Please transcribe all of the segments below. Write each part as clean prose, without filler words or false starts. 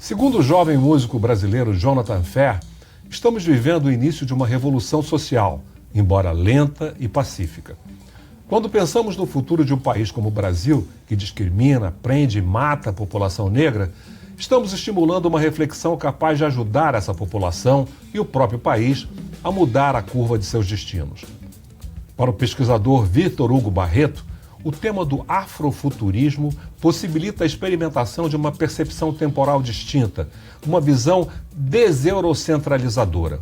Segundo o jovem músico brasileiro Jonathan Fer, estamos vivendo o início de uma revolução social, embora lenta e pacífica. Quando pensamos no futuro de um país como o Brasil, que discrimina, prende e mata a população negra, estamos estimulando uma reflexão capaz de ajudar essa população e o próprio país a mudar a curva de seus destinos. Para o pesquisador Vitor Hugo Barreto, o tema do afrofuturismo possibilita a experimentação de uma percepção temporal distinta, uma visão deseurocentralizadora.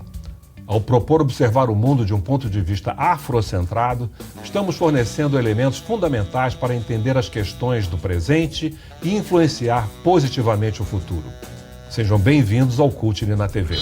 Ao propor observar o mundo de um ponto de vista afrocentrado, estamos fornecendo elementos fundamentais para entender as questões do presente e influenciar positivamente o futuro. Sejam bem-vindos ao Culture na TV.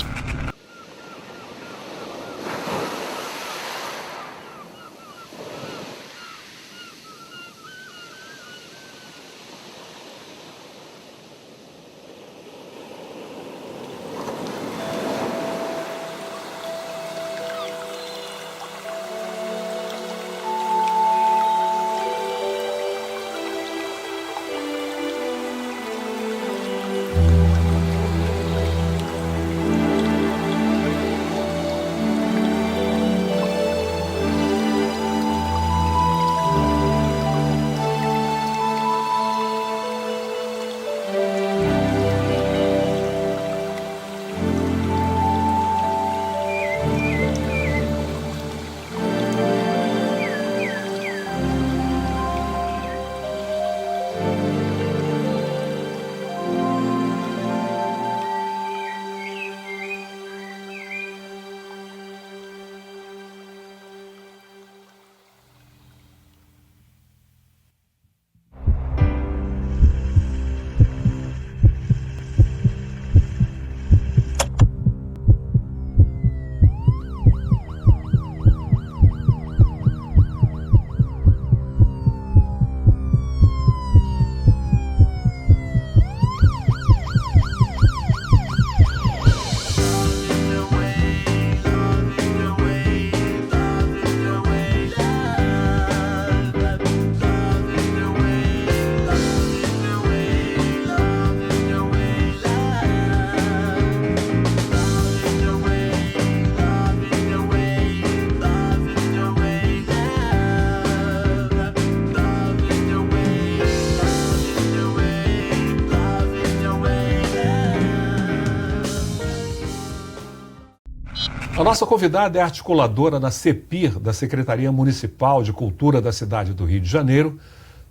A nossa convidada é articuladora na CEPIR, da Secretaria Municipal de Cultura da cidade do Rio de Janeiro,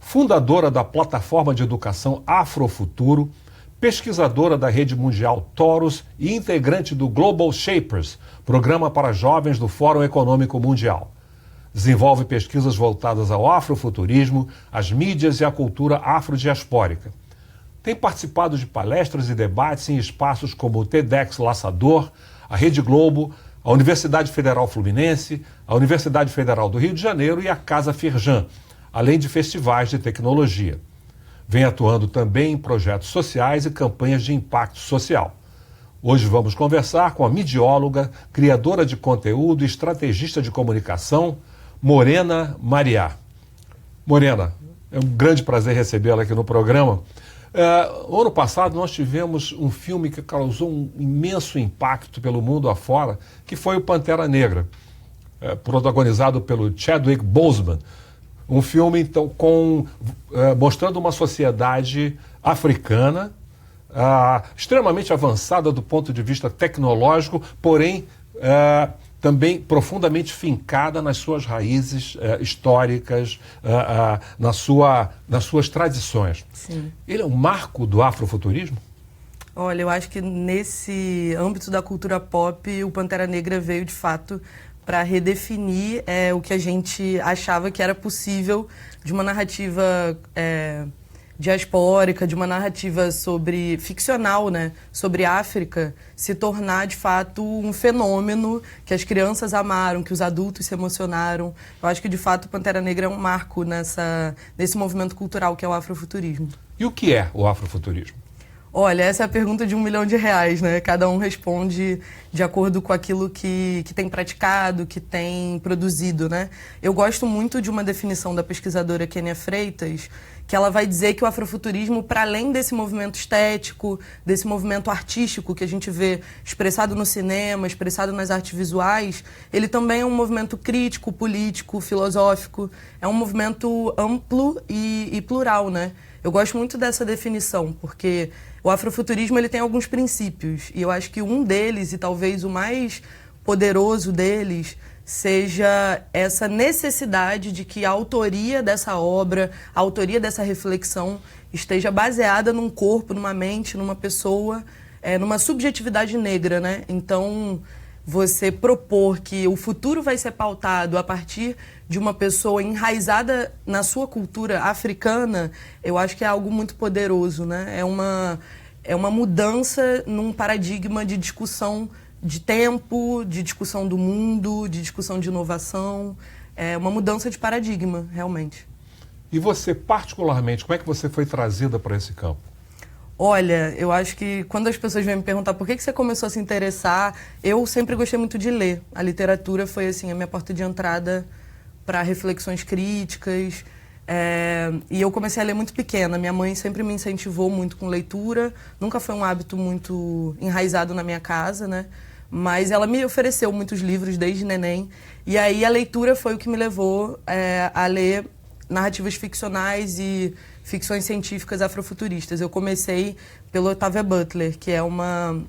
fundadora da Plataforma de Educação Afrofuturo, pesquisadora da Rede Mundial Toros e integrante do Global Shapers, programa para jovens do Fórum Econômico Mundial. Desenvolve pesquisas voltadas ao afrofuturismo, às mídias e à cultura afrodiaspórica. Tem participado de palestras e debates em espaços como o TEDx Laçador, a Rede Globo, a Universidade Federal Fluminense, a Universidade Federal do Rio de Janeiro e a Casa Firjan, além de festivais de tecnologia. Vem atuando também em projetos sociais e campanhas de impacto social. Hoje vamos conversar com a midióloga, criadora de conteúdo e estrategista de comunicação, Morena Mariá. Morena, é um grande prazer recebê-la aqui no programa. Ano passado nós tivemos um filme que causou um imenso impacto pelo mundo afora, que foi o Pantera Negra, protagonizado pelo Chadwick Boseman. Um filme então, mostrando uma sociedade africana extremamente avançada do ponto de vista tecnológico, porém também profundamente fincada nas suas raízes históricas, nas suas tradições. Sim. Ele é um marco do afrofuturismo? Olha, eu acho que nesse âmbito da cultura pop, o Pantera Negra veio, de fato, para redefinir o que a gente achava que era possível de uma narrativa diaspórica, de uma narrativa ficcional, né, sobre África, se tornar, de fato, um fenômeno que as crianças amaram, que os adultos se emocionaram. Eu acho que, de fato, o Pantera Negra é um marco nesse movimento cultural que é o afrofuturismo. E o que é o afrofuturismo? Olha, essa é a pergunta de R$1 milhão, né? Cada um responde de acordo com aquilo que tem praticado, que tem produzido, né? Eu gosto muito de uma definição da pesquisadora Kênia Freitas, que ela vai dizer que o afrofuturismo, para além desse movimento estético, desse movimento artístico que a gente vê expressado no cinema, expressado nas artes visuais, ele também é um movimento crítico, político, filosófico, é um movimento amplo e plural, né? Eu gosto muito dessa definição, porque o afrofuturismo ele tem alguns princípios, e eu acho que um deles, e talvez o mais poderoso deles, seja essa necessidade de que a autoria dessa obra, a autoria dessa reflexão esteja baseada num corpo, numa mente, numa pessoa, numa subjetividade negra, né? Então, você propor que o futuro vai ser pautado a partir de uma pessoa enraizada na sua cultura africana, eu acho que é algo muito poderoso, né? É uma mudança num paradigma de discussão de tempo, de discussão do mundo, de discussão de inovação. É uma mudança de paradigma, realmente. E você, particularmente, como é que você foi trazida para esse campo? Olha, eu acho que quando as pessoas vêm me perguntar por que você começou a se interessar, eu sempre gostei muito de ler. A literatura foi, assim, a minha porta de entrada para reflexões críticas. E eu comecei a ler muito pequena. Minha mãe sempre me incentivou muito com leitura. Nunca foi um hábito muito enraizado na minha casa, né? Mas ela me ofereceu muitos livros desde neném. E aí a leitura foi o que me levou a ler narrativas ficcionais e ficções científicas afrofuturistas. Eu comecei pelo Octavia Butler, que é uma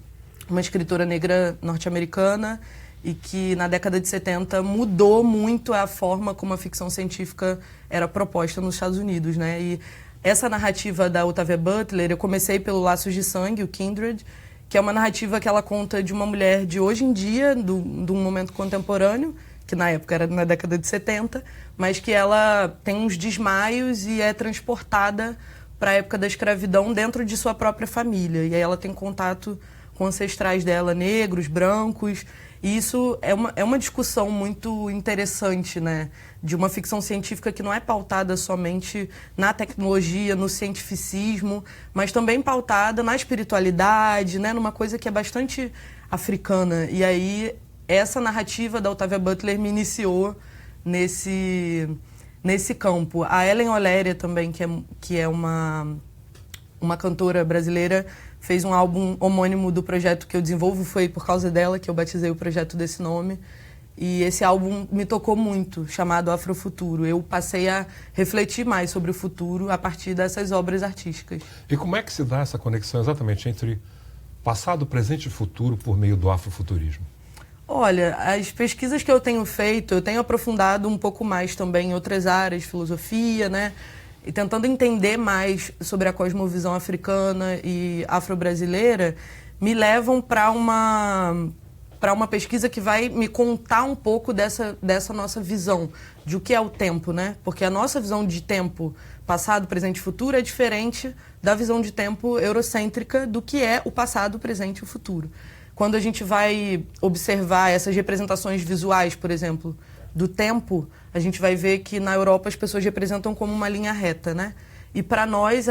escritora negra norte-americana e que na década de 70 mudou muito a forma como a ficção científica era proposta nos Estados Unidos, né? E essa narrativa da Octavia Butler, eu comecei pelo Laços de Sangue, o Kindred, que é uma narrativa que ela conta de uma mulher de hoje em dia, de um momento contemporâneo, que na época era na década de 70, mas que ela tem uns desmaios e é transportada para a época da escravidão dentro de sua própria família. E aí ela tem contato com ancestrais dela, negros, brancos. E isso é uma discussão muito interessante, né? De uma ficção científica que não é pautada somente na tecnologia, no cientificismo, mas também pautada na espiritualidade, né? Numa coisa que é bastante africana. E aí essa narrativa da Octavia Butler me iniciou nesse campo. A Ellen Oléria também, que é uma cantora brasileira, fez um álbum homônimo do projeto que eu desenvolvo. Foi por causa dela que eu batizei o projeto desse nome. E esse álbum me tocou muito, chamado Afrofuturo. Eu passei a refletir mais sobre o futuro a partir dessas obras artísticas. E como é que se dá essa conexão exatamente entre passado, presente e futuro por meio do afrofuturismo? Olha, as pesquisas que eu tenho feito, eu tenho aprofundado um pouco mais também em outras áreas, filosofia, né? E tentando entender mais sobre a cosmovisão africana e afro-brasileira, me levam para uma pesquisa que vai me contar um pouco dessa nossa visão de o que é o tempo, né? Porque a nossa visão de tempo, passado, presente e futuro, é diferente da visão de tempo eurocêntrica do que é o passado, presente e o futuro. Quando a gente vai observar essas representações visuais, por exemplo, do tempo, a gente vai ver que na Europa as pessoas representam como uma linha reta, né? E para nós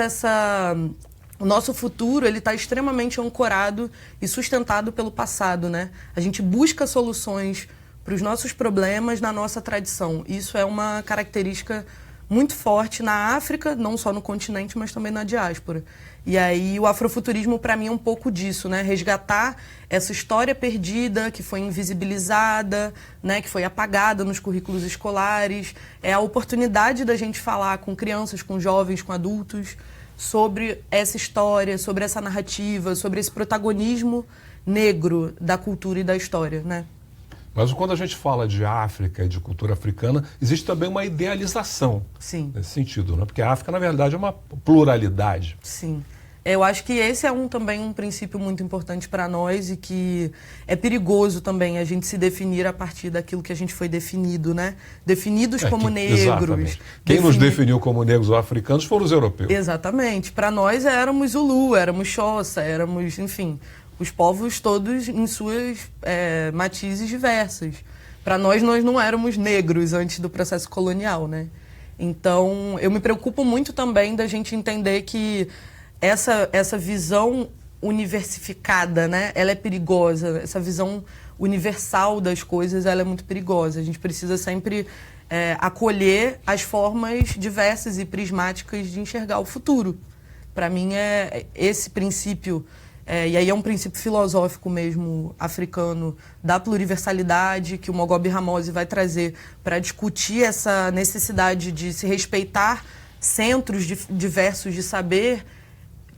o nosso futuro ele está extremamente ancorado e sustentado pelo passado, né? A gente busca soluções para os nossos problemas na nossa tradição. Isso é uma característica muito forte na África, não só no continente, mas também na diáspora. E aí o afrofuturismo, para mim, é um pouco disso, né? Resgatar essa história perdida, que foi invisibilizada, né? Que foi apagada nos currículos escolares. É a oportunidade da gente falar com crianças, com jovens, com adultos, sobre essa história, sobre essa narrativa, sobre esse protagonismo negro da cultura e da história, né? Mas quando a gente fala de África e de cultura africana, existe também uma idealização. Sim. Nesse sentido, né? Porque a África, na verdade, é uma pluralidade. Sim. Eu acho que esse é também um princípio muito importante para nós e que é perigoso também a gente se definir a partir daquilo que a gente foi definido, né? Definidos como negros. Exatamente. Quem nos definiu como negros ou africanos foram os europeus. Exatamente. Para nós éramos Zulu, éramos Xhosa, éramos, enfim, os povos todos em suas matizes diversas. Para nós não éramos negros antes do processo colonial, né? Então, eu me preocupo muito também da gente entender que essa visão universificada, né? Ela é perigosa. Essa visão universal das coisas, ela é muito perigosa. A gente precisa sempre acolher as formas diversas e prismáticas de enxergar o futuro. Para mim, é esse princípio, e aí é um princípio filosófico mesmo, africano, da pluriversalidade, que o Mogobe Ramose vai trazer para discutir essa necessidade de se respeitar centros diversos de saber.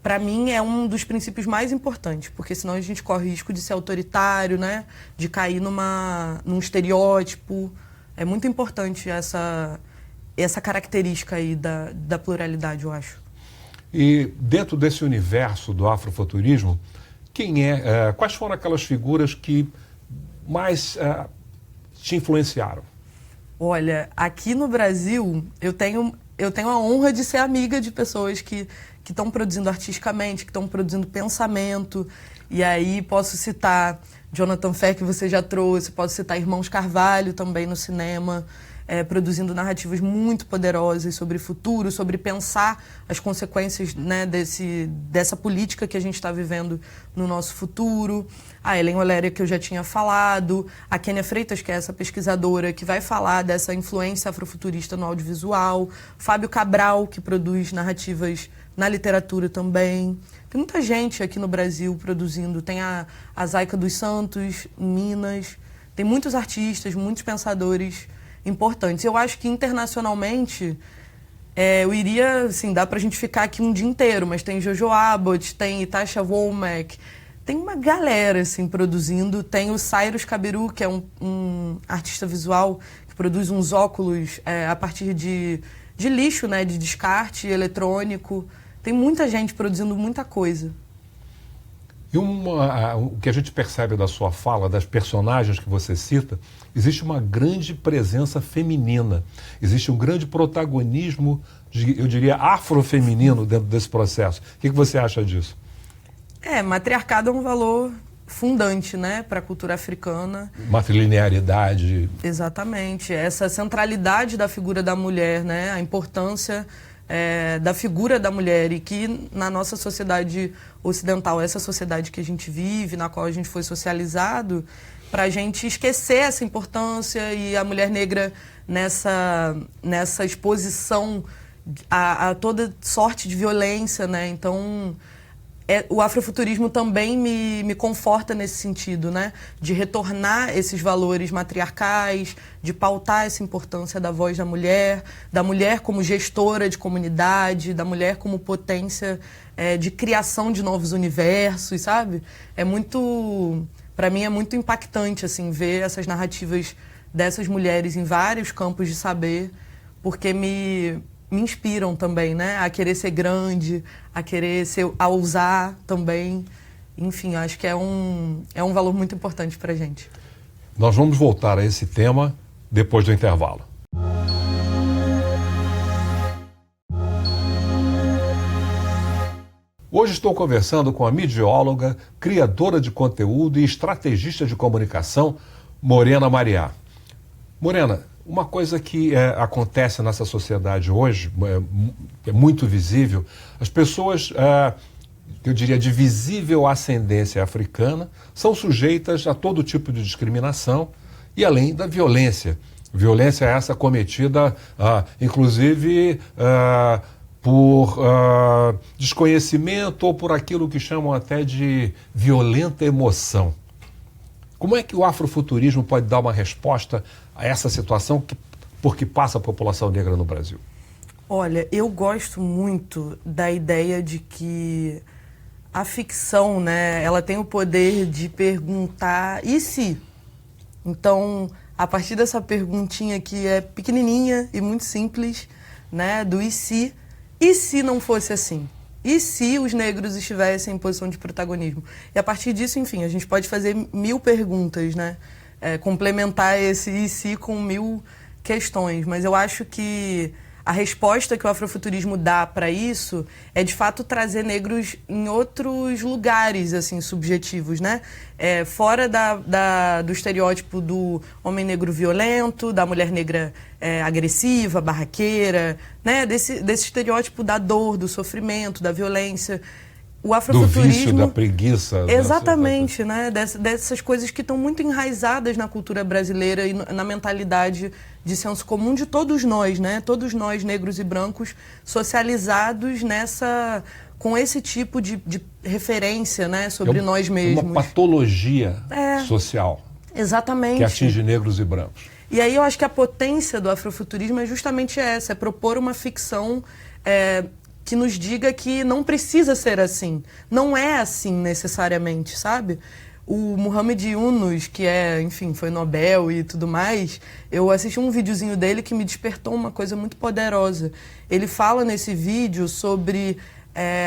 Para mim, é um dos princípios mais importantes, porque senão a gente corre o risco de ser autoritário, né? De cair num estereótipo. É muito importante essa característica aí da pluralidade, eu acho. E dentro desse universo do afrofuturismo, quais foram aquelas figuras que mais te influenciaram? Olha, aqui no Brasil, eu tenho a honra de ser amiga de pessoas que estão produzindo artisticamente, que estão produzindo pensamento. E aí posso citar Jonathan Ferr, que você já trouxe, posso citar Irmãos Carvalho também no cinema, produzindo narrativas muito poderosas sobre futuro, sobre pensar as consequências, né, dessa política que a gente está vivendo no nosso futuro. A Helen Oléria, que eu já tinha falado, a Kênia Freitas, que é essa pesquisadora que vai falar dessa influência afrofuturista no audiovisual, Fábio Cabral, que produz narrativas na literatura também. Tem muita gente aqui no Brasil produzindo. Tem a Zaica dos Santos, em Minas. Tem muitos artistas, muitos pensadores importantes. Eu acho que internacionalmente, eu iria, assim, dá pra gente ficar aqui um dia inteiro, mas tem Jojo Abbott, tem Tasha Womack, tem uma galera, assim, produzindo. Tem o Cyrus Kabiru, que é um artista visual que produz uns óculos a partir de lixo, né, de descarte eletrônico. Tem muita gente produzindo muita coisa. E o que a gente percebe da sua fala, das personagens que você cita, existe uma grande presença feminina. Existe um grande protagonismo, eu diria, afrofeminino dentro desse processo. O que você acha disso? Matriarcado é um valor fundante, né, para a cultura africana. Matrilinearidade. Exatamente. Essa centralidade da figura da mulher, né, a importância da figura da mulher, e que na nossa sociedade ocidental, essa sociedade que a gente vive, na qual a gente foi socializado, para a gente esquecer essa importância, e a mulher negra nessa exposição a toda sorte de violência, né? Então, o afrofuturismo também me conforta nesse sentido, né? De retornar esses valores matriarcais, de pautar essa importância da voz da mulher como gestora de comunidade, da mulher como potência de criação de novos universos, sabe? Para mim é muito impactante, assim, ver essas narrativas dessas mulheres em vários campos de saber, porque me inspiram também, né? A querer ser grande, a ousar também. Enfim, acho que é um valor muito importante para a gente. Nós vamos voltar a esse tema depois do intervalo. Hoje estou conversando com a midióloga, criadora de conteúdo e estrategista de comunicação, Morena Mariá. Morena, uma coisa que acontece nessa sociedade hoje, é muito visível, as pessoas, eu diria, de visível ascendência africana, são sujeitas a todo tipo de discriminação e além da violência. Violência essa cometida, inclusive, por desconhecimento ou por aquilo que chamam até de violenta emoção. Como é que o afrofuturismo pode dar uma resposta a essa situação por que passa a população negra no Brasil? Olha, eu gosto muito da ideia de que a ficção, né, ela tem o poder de perguntar, e se? Então, a partir dessa perguntinha que é pequenininha e muito simples, né, do e se não fosse assim? E se os negros estivessem em posição de protagonismo? E a partir disso, enfim, a gente pode fazer 1000 perguntas, né? Complementar esse e se com 1000 questões. Mas eu acho que a resposta que o afrofuturismo dá para isso é, de fato, trazer negros em outros lugares, assim, subjetivos, né? Fora do estereótipo do homem negro violento, da mulher negra agressiva, barraqueira, né? Desse estereótipo da dor, do sofrimento, da violência. O afrofuturismo... Do vício, da preguiça. Exatamente, né? Dessas coisas que estão muito enraizadas na cultura brasileira e na mentalidade de senso comum de todos nós, né? Todos nós, negros e brancos, socializados com esse tipo de referência, né? Sobre nós mesmos. Uma patologia social. Exatamente. Que atinge negros e brancos. E aí eu acho que a potência do afrofuturismo é justamente essa, é propor uma ficção que nos diga que não precisa ser assim. Não é assim necessariamente, sabe? O Muhammad Yunus, que enfim, foi Nobel e tudo mais, eu assisti um videozinho dele que me despertou uma coisa muito poderosa. Ele fala nesse vídeo sobre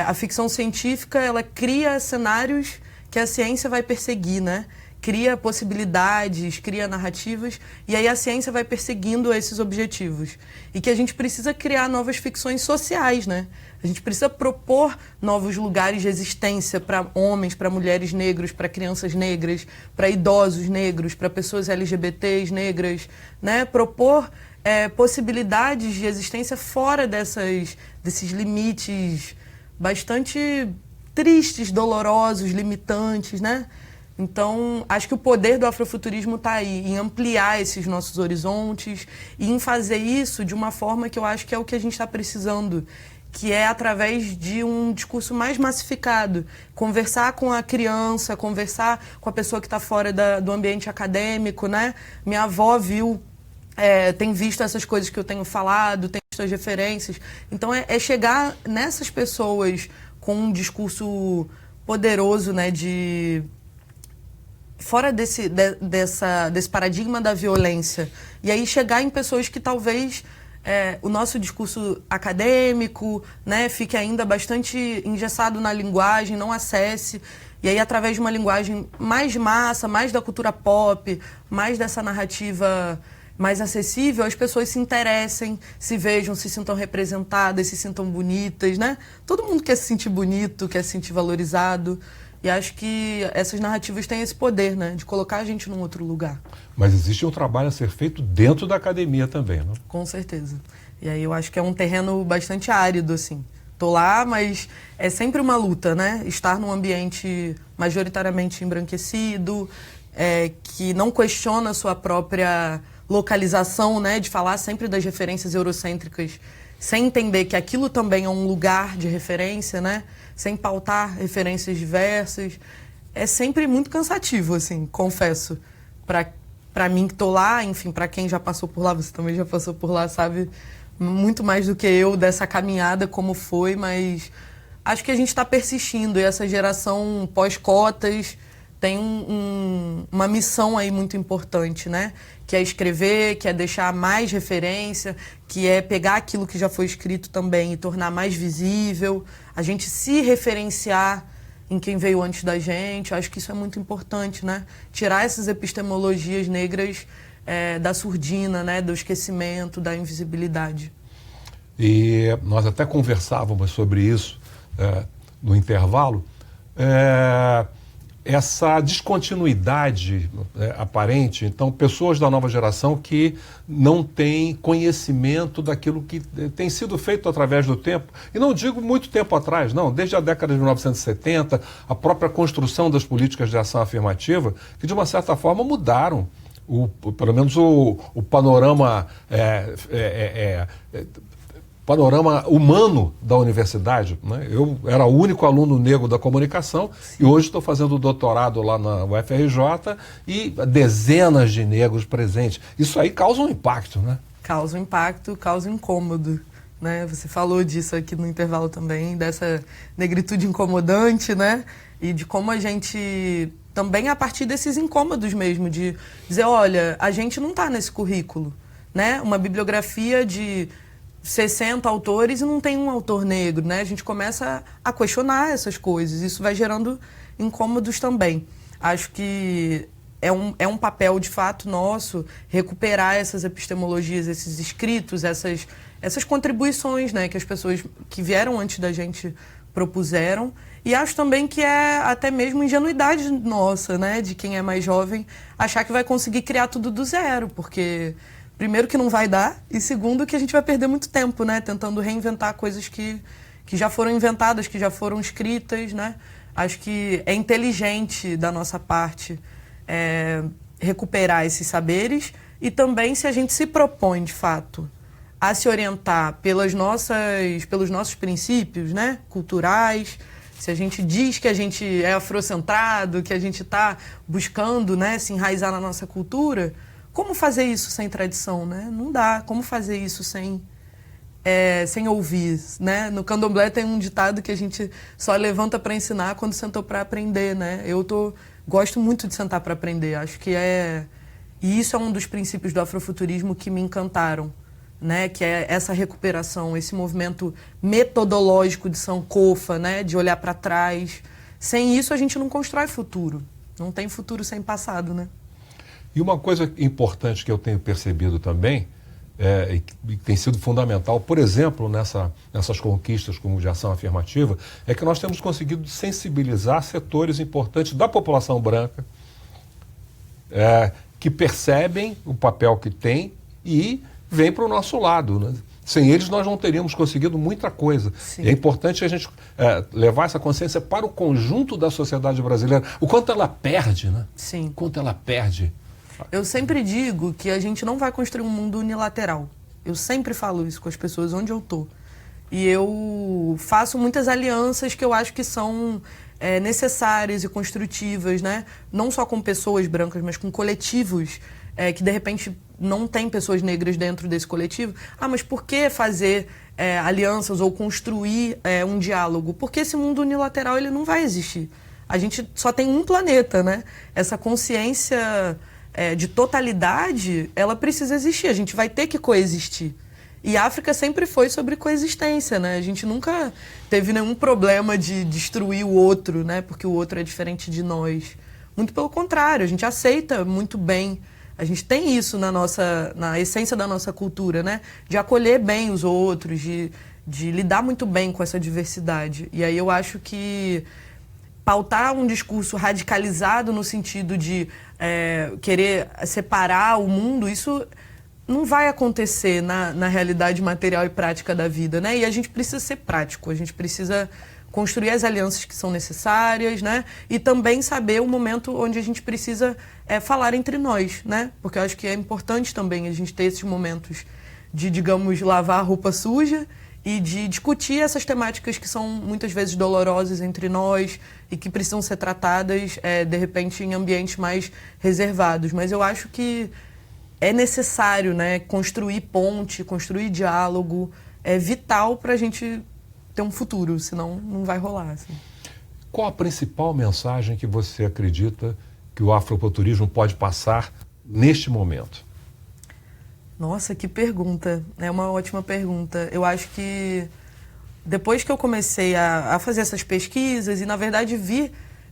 a ficção científica, ela cria cenários que a ciência vai perseguir, né? Cria possibilidades, cria narrativas, e aí a ciência vai perseguindo esses objetivos. E que a gente precisa criar novas ficções sociais, né? A gente precisa propor novos lugares de existência para homens, para mulheres negras, para crianças negras, para idosos negros, para pessoas LGBTs negras, né? Propor possibilidades de existência fora desses limites bastante tristes, dolorosos, limitantes, né? Então, acho que o poder do afrofuturismo está aí, em ampliar esses nossos horizontes e em fazer isso de uma forma que eu acho que é o que a gente está precisando, que é através de um discurso mais massificado. Conversar com a criança, conversar com a pessoa que está fora do ambiente acadêmico, né? Minha avó tem visto essas coisas que eu tenho falado, tem visto as referências. Então, é chegar nessas pessoas com um discurso poderoso, né? Fora desse paradigma da violência. E aí chegar em pessoas que talvez o nosso discurso acadêmico, né, fique ainda bastante engessado na linguagem, não acesse. E aí, através de uma linguagem mais de massa, mais da cultura pop, mais dessa narrativa mais acessível, as pessoas se interessem, se vejam, se sintam representadas, se sintam bonitas, né? Todo mundo quer se sentir bonito, quer se sentir valorizado. E acho que essas narrativas têm esse poder, né? De colocar a gente num outro lugar. Mas existe um trabalho a ser feito dentro da academia também, não? Com certeza. E aí eu acho que é um terreno bastante árido, assim. Tô lá, mas é sempre uma luta, né? Estar num ambiente majoritariamente embranquecido, que não questiona a sua própria localização, né? De falar sempre das referências eurocêntricas, sem entender que aquilo também é um lugar de referência, né? Sem pautar referências diversas. É sempre muito cansativo, assim, confesso. Pra mim que tô lá, enfim, pra quem já passou por lá, você também já passou por lá, sabe? Muito mais do que eu dessa caminhada, como foi, mas acho que a gente está persistindo. E essa geração pós-cotas tem uma missão aí muito importante, né? Que é escrever, que é deixar mais referência, que é pegar aquilo que já foi escrito também e tornar mais visível, a gente se referenciar em quem veio antes da gente. Acho que isso é muito importante, né? Tirar essas epistemologias negras da surdina, né? Do esquecimento, da invisibilidade. E nós até conversávamos sobre isso no intervalo. Essa descontinuidade aparente, então, pessoas da nova geração que não têm conhecimento daquilo que tem sido feito através do tempo, e não digo muito tempo atrás, não, desde a década de 1970, a própria construção das políticas de ação afirmativa, que de uma certa forma mudaram, pelo menos o panorama panorama humano da universidade, né? Eu era o único aluno negro da comunicação. Sim. E hoje estou fazendo doutorado lá na UFRJ e dezenas de negros presentes. Isso aí causa um impacto, né? Causa um impacto, causa um incômodo, né? Você falou disso aqui no intervalo também, dessa negritude incomodante, né? E de como a gente, também a partir desses incômodos mesmo, de dizer, olha, a gente não está nesse currículo, né? Uma bibliografia de 60 autores e não tem um autor negro, né? A gente começa a questionar essas coisas. Isso vai gerando incômodos também. Acho que é um papel, de fato, nosso recuperar essas epistemologias, esses escritos, essas contribuições, né, que as pessoas que vieram antes da gente propuseram. E acho também que é até mesmo ingenuidade nossa, né, de quem é mais jovem, achar que vai conseguir criar tudo do zero, porque, primeiro, que não vai dar, e segundo, que a gente vai perder muito tempo, né, tentando reinventar coisas que já foram inventadas, que já foram escritas, né. Acho que é inteligente da nossa parte recuperar esses saberes e também, se a gente se propõe, de fato, a se orientar pelos nossos princípios, né, culturais, se a gente diz que a gente é afrocentrado, que a gente está buscando, né, se enraizar na nossa cultura, como fazer isso sem tradição, né? Não dá. Como fazer isso sem ouvir, né? No candomblé tem um ditado que a gente só levanta para ensinar quando sentou para aprender, né? Gosto muito de sentar para aprender. Acho que e isso é um dos princípios do afrofuturismo que me encantaram, né? Que é essa recuperação, esse movimento metodológico de Sankofa, né? De olhar para trás. Sem isso a gente não constrói futuro. Não tem futuro sem passado, né? E uma coisa importante que eu tenho percebido também, e que tem sido fundamental, por exemplo, nessas conquistas como de ação afirmativa, é que nós temos conseguido sensibilizar setores importantes da população branca, que percebem o papel que tem e vêm para o nosso lado, né? Sem eles nós não teríamos conseguido muita coisa. Sim. E é importante a gente levar essa consciência para o conjunto da sociedade brasileira. O quanto ela perde, né? Sim. O quanto ela perde. Eu sempre digo que a gente não vai construir um mundo unilateral. Eu sempre falo isso com as pessoas onde eu tô. E eu faço muitas alianças que eu acho que são necessárias e construtivas, né? Não só com pessoas brancas, mas com coletivos que, de repente, não tem pessoas negras dentro desse coletivo. Mas por que fazer alianças ou construir um diálogo? Porque esse mundo unilateral ele não vai existir. A gente só tem um planeta, né? Essa consciência de totalidade, ela precisa existir. A gente vai ter que coexistir. E a África sempre foi sobre coexistência, né? A gente nunca teve nenhum problema de destruir o outro, né? Porque o outro é diferente de nós. Muito pelo contrário, a gente aceita muito bem. A gente tem isso na essência da nossa cultura, né? De acolher bem os outros, de lidar muito bem com essa diversidade. E aí eu acho que pautar um discurso radicalizado no sentido de querer separar o mundo, isso não vai acontecer na realidade material e prática da vida, né? E a gente precisa ser prático, a gente precisa construir as alianças que são necessárias, né? E também saber o momento onde a gente precisa falar entre nós, né? Porque eu acho que é importante também a gente ter esses momentos de, digamos, lavar a roupa suja e de discutir essas temáticas que são muitas vezes dolorosas entre nós e que precisam ser tratadas, de repente, em ambientes mais reservados. Mas eu acho que é necessário, né, construir ponte, construir diálogo, é vital para a gente ter um futuro, senão não vai rolar. Assim. Qual a principal mensagem que você acredita que o afrofuturismo pode passar neste momento? Nossa, que pergunta. É uma ótima pergunta. Eu acho que depois que eu comecei a fazer essas pesquisas, e na verdade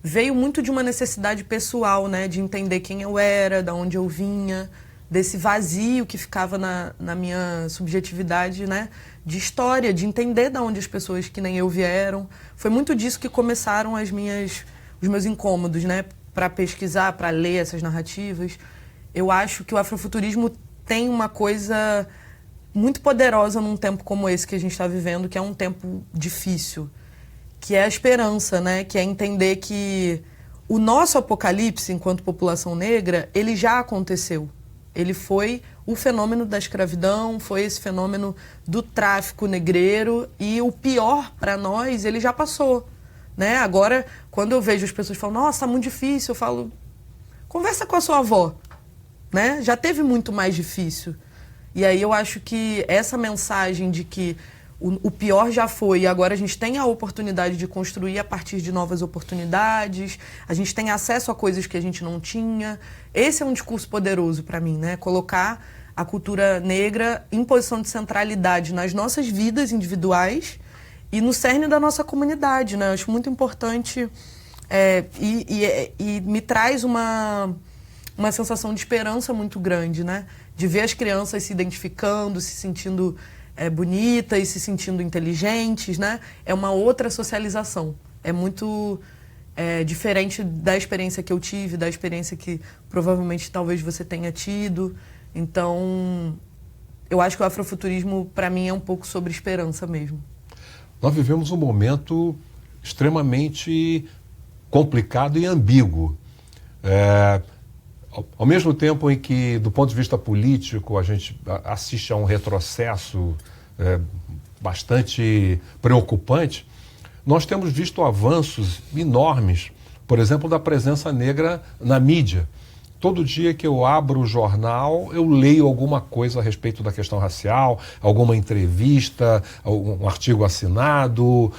veio muito de uma necessidade pessoal, né, de entender quem eu era, de onde eu vinha, desse vazio que ficava na minha subjetividade, né, de história, de entender de onde as pessoas que nem eu vieram. Foi muito disso que começaram os meus incômodos, né, para pesquisar, para ler essas narrativas. Eu acho que o afrofuturismo tem uma coisa muito poderosa num tempo como esse que a gente está vivendo, que é um tempo difícil, que é a esperança, né? Que é entender que o nosso apocalipse enquanto população negra, ele já aconteceu. Ele foi o fenômeno da escravidão, foi esse fenômeno do tráfico negreiro e o pior para nós, ele já passou, né? Agora, quando eu vejo as pessoas falando, nossa, tá muito difícil, eu falo, conversa com a sua avó, né? Já teve muito mais difícil. E aí eu acho que essa mensagem de que o pior já foi e agora a gente tem a oportunidade de construir a partir de novas oportunidades, a gente tem acesso a coisas que a gente não tinha. Esse é um discurso poderoso para mim, né? Colocar a cultura negra em posição de centralidade nas nossas vidas individuais e no cerne da nossa comunidade, né? Eu acho muito importante e me traz uma uma sensação de esperança muito grande, né? De ver as crianças se identificando, se sentindo bonitas, se sentindo inteligentes, né? É uma outra socialização. É muito diferente da experiência que eu tive, da experiência que provavelmente talvez você tenha tido. Então, eu acho que o afrofuturismo, para mim, é um pouco sobre esperança mesmo. Nós vivemos um momento extremamente complicado e ambíguo. Ao mesmo tempo em que, do ponto de vista político, a gente assiste a um retrocesso bastante preocupante, nós temos visto avanços enormes, por exemplo, da presença negra na mídia. Todo dia que eu abro o jornal, eu leio alguma coisa a respeito da questão racial, alguma entrevista, um artigo assinado.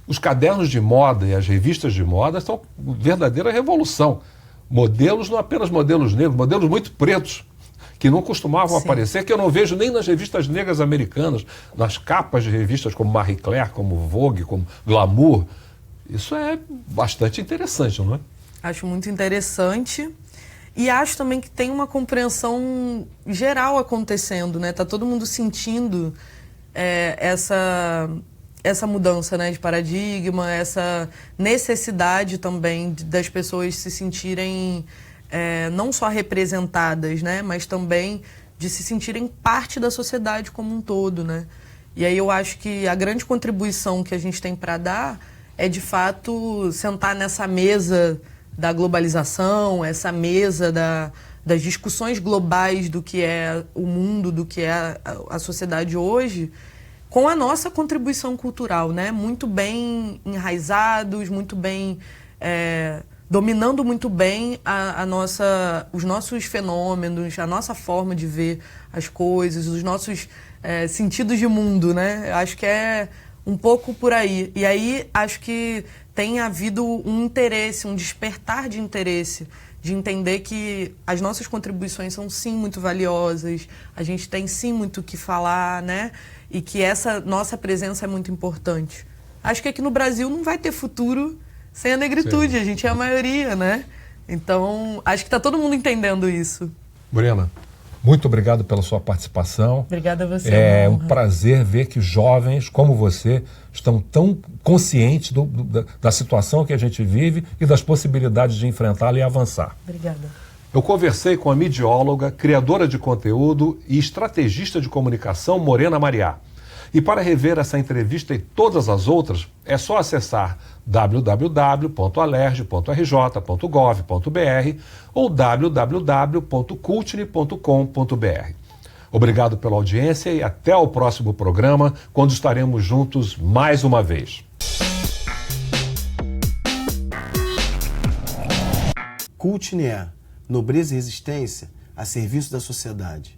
Os cadernos de moda e as revistas de moda são verdadeira revolução. Modelos, não apenas modelos negros, modelos muito pretos, que não costumavam aparecer, que eu não vejo nem nas revistas negras americanas, nas capas de revistas como Marie Claire, como Vogue, como Glamour. Isso é bastante interessante, não é? Acho muito interessante e acho também que tem uma compreensão geral acontecendo, né? Tá todo mundo sentindo essa mudança, né, de paradigma, essa necessidade também das pessoas se sentirem não só representadas, né, mas também de se sentirem parte da sociedade como um todo, né? E aí eu acho que a grande contribuição que a gente tem para dar é, de fato, sentar nessa mesa da globalização, essa mesa das discussões globais do que é o mundo, do que é a sociedade hoje, com a nossa contribuição cultural, né? Muito bem enraizados, muito bem dominando muito bem os nossos fenômenos, a nossa forma de ver as coisas, os nossos sentidos de mundo, né? Acho que é um pouco por aí. E aí acho que tem havido um interesse, um despertar de interesse, de entender que as nossas contribuições são sim muito valiosas, a gente tem sim muito o que falar, né? E que essa nossa presença é muito importante. Acho que aqui no Brasil não vai ter futuro sem a negritude, sim. A gente é a maioria, né? Então, acho que está todo mundo entendendo isso. Morena, muito obrigado pela sua participação. Obrigada a você. É um prazer ver que jovens como você estão tão conscientes da situação que a gente vive e das possibilidades de enfrentá-la e avançar. Obrigada. Eu conversei com a midióloga, criadora de conteúdo e estrategista de comunicação Morena Mariá. E para rever essa entrevista e todas as outras, é só acessar www.alerj.rj.gov.br ou www.cultne.com.br. Obrigado pela audiência e até o próximo programa, quando estaremos juntos mais uma vez. Cultne é nobreza e resistência a serviço da sociedade.